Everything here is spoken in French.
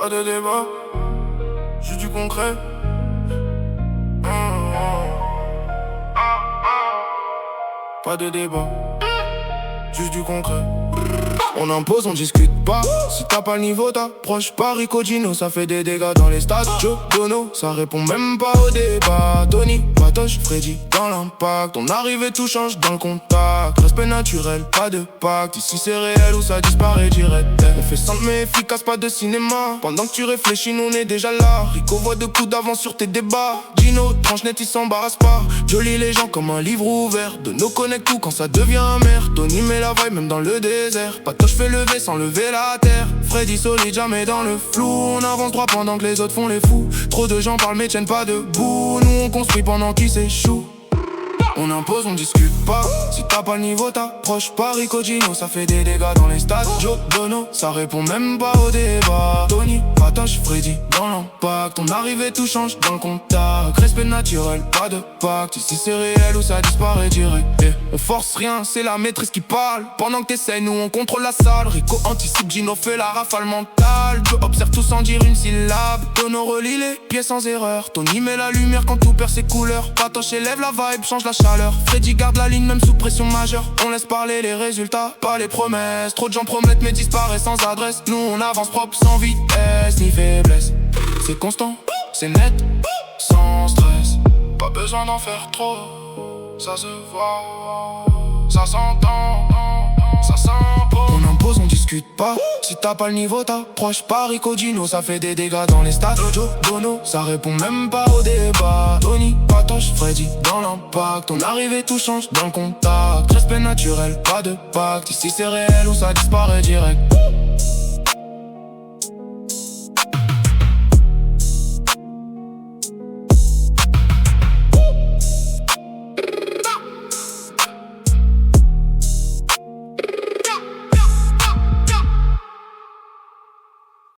Pas de débat, juste du concret. Pas de débat, juste du concret. On impose, on discute pas. Si t'as pas le niveau, t'approches pas. Rico Gino, ça fait des dégâts dans les stades. Joe Dono, ça répond même pas au débat. Tony, Patoche, Freddy, dans l'impact. On arrive et tout change dans le contact. Respect naturel, pas de pacte. Ici c'est réel ou ça disparaît direct. On fait simple mais efficace, pas de cinéma. Pendant que tu réfléchis, nous on est déjà là. Rico voit de coups d'avance sur tes débats. Gino, tranche net, il s'embarrasse pas. Je lis les gens comme un livre ouvert. Dono connecte tout quand ça devient amer. Tony met la vibe même dans le désert. Patoche fait lever sans lever la terre. Freddy solide, jamais dans le flou. On avance droit pendant que les autres font les fous. Trop de gens parlent mais tiennent pas debout. Nous on construit pendant qu'ils s'échouent. On impose, on discute pas. Si t'as pas le niveau, t'approches pas. Rico Gino, ça fait des dégâts dans les stades. Joe Dono, ça répond même pas au débat. Tony, Patoche, Freddy, dans l'impact. On arrive et tout change dans le contact. Respect naturel, pas de pacte. Ici c'est réel ou ça disparaît direct. On force rien, c'est la maîtrise qui parle. Pendant que t'essayes, nous on contrôle la salle. Rico anticipe, Gino fait la rafale mentale. Joe observe tout sans dire une syllabe. Dono relie les pieds sans erreur. Tony met la lumière quand tout perd ses couleurs. Patoche élève la vibe, change la chaleur. Freddy garde la ligne même sous pression majeure. On laisse parler les résultats, pas les promesses. Trop de gens promettent mais disparaissent sans adresse. Nous on avance propre sans vitesse ni faiblesse. C'est constant, c'est net, sans stress. Pas besoin d'en faire trop, ça se voit, ça s'entend, ça s'impose. On impose, on discute pas. Si t'as pas le niveau, t'approches pas. Rico Gino, ça fait des dégâts dans les stades. Joe Dono, ça répond même pas au débat. Tony, Patoche, Freddy, dans l'impact. On arrive et tout change dans le contact. Respect naturel, pas de pacte. Ici c'est réel ou ça disparaît direct.